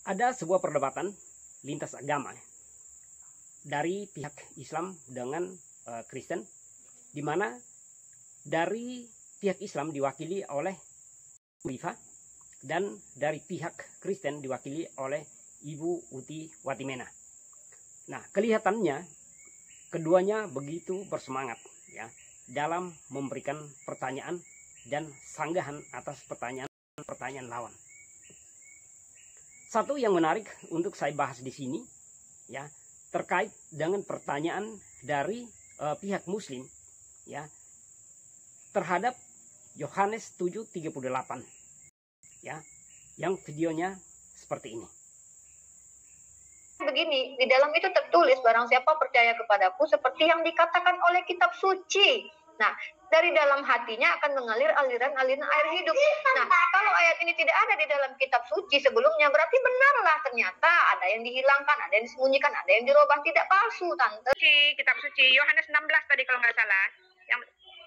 ada sebuah perdebatan lintas agama dari pihak Islam dengan Kristen, di mana dari pihak Islam diwakili oleh Rifa dan dari pihak Kristen diwakili oleh Ibu Uti Watimena. Nah, kelihatannya keduanya begitu bersemangat ya dalam memberikan pertanyaan dan sanggahan atas pertanyaan lawan. Satu yang menarik untuk saya bahas di sini ya terkait dengan pertanyaan dari pihak Muslim ya terhadap Yohanes 7:38 ya, yang videonya seperti ini. Begini, di dalam itu tertulis, barang siapa percaya kepadaku seperti yang dikatakan oleh kitab suci. Nah, dari dalam hatinya akan mengalir aliran-aliran air hidup. Nah, kalau ayat ini tidak ada di dalam kitab suci sebelumnya, berarti benarlah ternyata ada yang dihilangkan, ada yang disembunyikan, ada yang dirubah, tidak palsu, Tante. Kitab suci, Yohanes 16 tadi kalau nggak salah.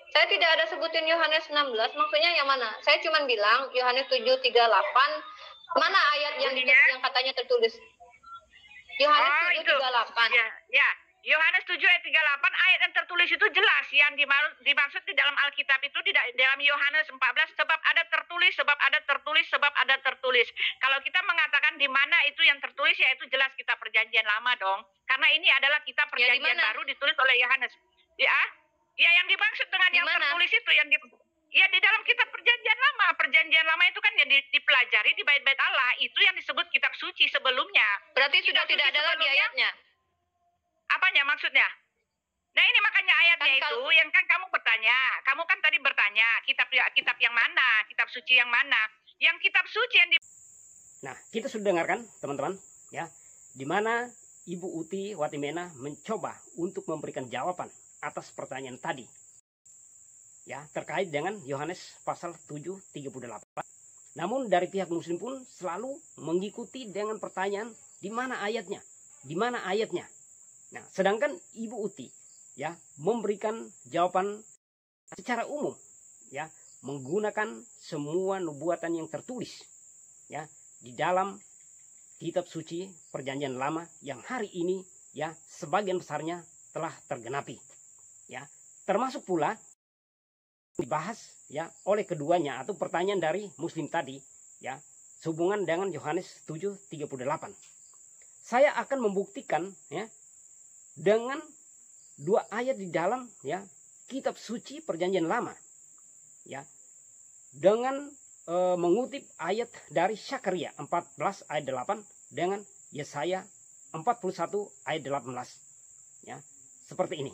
Saya tidak ada sebutin Yohanes 16, maksudnya yang mana? Saya cuma bilang Yohanes 7:38, mana ayat yang katanya tertulis? Yohanes 7:38. Ya. Yohanes 7 ayat 38, ayat yang tertulis itu jelas. Yang dimaksud di dalam Alkitab itu di dalam Yohanes 14, sebab ada tertulis, sebab ada tertulis, sebab ada tertulis. Kalau kita mengatakan di mana itu yang tertulis, ya itu jelas kitab perjanjian lama dong. Karena ini adalah kitab perjanjian baru ditulis oleh Yohanes. Ya yang dimaksud dengan yang tertulis itu yang di dalam kitab perjanjian lama. Perjanjian lama itu kan yang dipelajari di bait-bait Allah. Itu yang disebut kitab suci sebelumnya. Berarti sudah tidak ada lagi ayatnya. Apanya maksudnya? Nah ini makanya ayatnya kan, itu yang kan kamu bertanya. Kamu kan tadi bertanya kitab yang mana, kitab suci yang mana? Yang kitab suci yang Nah, kita sudah dengarkan teman-teman ya, di mana Ibu Uti Watimena mencoba untuk memberikan jawaban atas pertanyaan tadi. Ya, terkait dengan Yohanes pasal 7:38. Namun dari pihak Muslim pun selalu mengikuti dengan pertanyaan di mana ayatnya? Di mana ayatnya? Nah, sedangkan Ibu Uti ya memberikan jawaban secara umum ya, menggunakan semua nubuatan yang tertulis ya di dalam kitab suci perjanjian lama yang hari ini ya sebagian besarnya telah tergenapi. Ya, termasuk pula dibahas ya oleh keduanya atau pertanyaan dari Muslim tadi ya sehubungan dengan Yohanes 7:38. Saya akan membuktikan ya dengan dua ayat di dalam ya kitab suci perjanjian lama ya dengan mengutip ayat dari Syakaria 14 ayat 8 dengan Yesaya 41 ayat 18 ya seperti ini.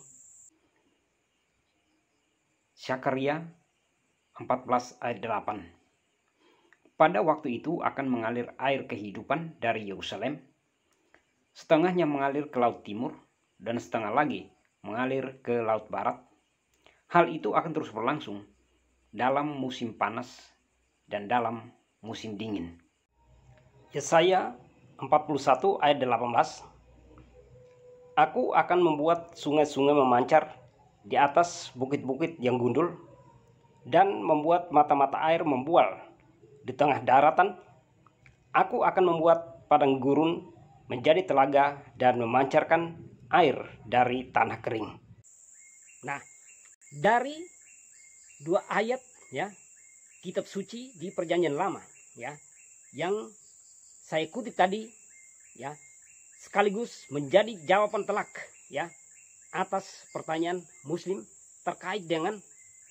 Syakaria 14 ayat 8. Pada waktu itu akan mengalir air kehidupan dari Yerusalem, setengahnya mengalir ke laut timur dan setengah lagi mengalir ke laut barat. Hal itu akan terus berlangsung dalam musim panas dan dalam musim dingin. Yesaya 41 ayat 18. Aku akan membuat sungai-sungai memancar di atas bukit-bukit yang gundul dan membuat mata-mata air membual di tengah daratan. Aku akan membuat padang gurun menjadi telaga dan memancarkan air dari tanah kering. Nah, dari dua ayat ya kitab suci di perjanjian lama ya yang saya kutip tadi ya sekaligus menjadi jawaban telak ya atas pertanyaan Muslim terkait dengan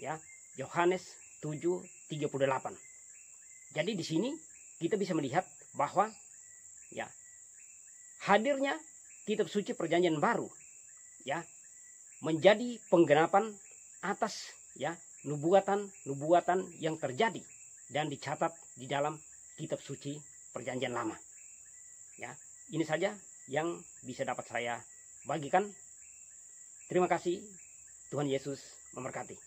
ya Yohanes 7:38. Jadi di sini kita bisa melihat bahwa ya hadirnya kitab suci perjanjian baru ya menjadi penggenapan atas ya nubuatan yang terjadi dan dicatat di dalam kitab suci perjanjian lama. Ya, ini saja yang bisa dapat saya bagikan. Terima kasih. Tuhan Yesus memberkati.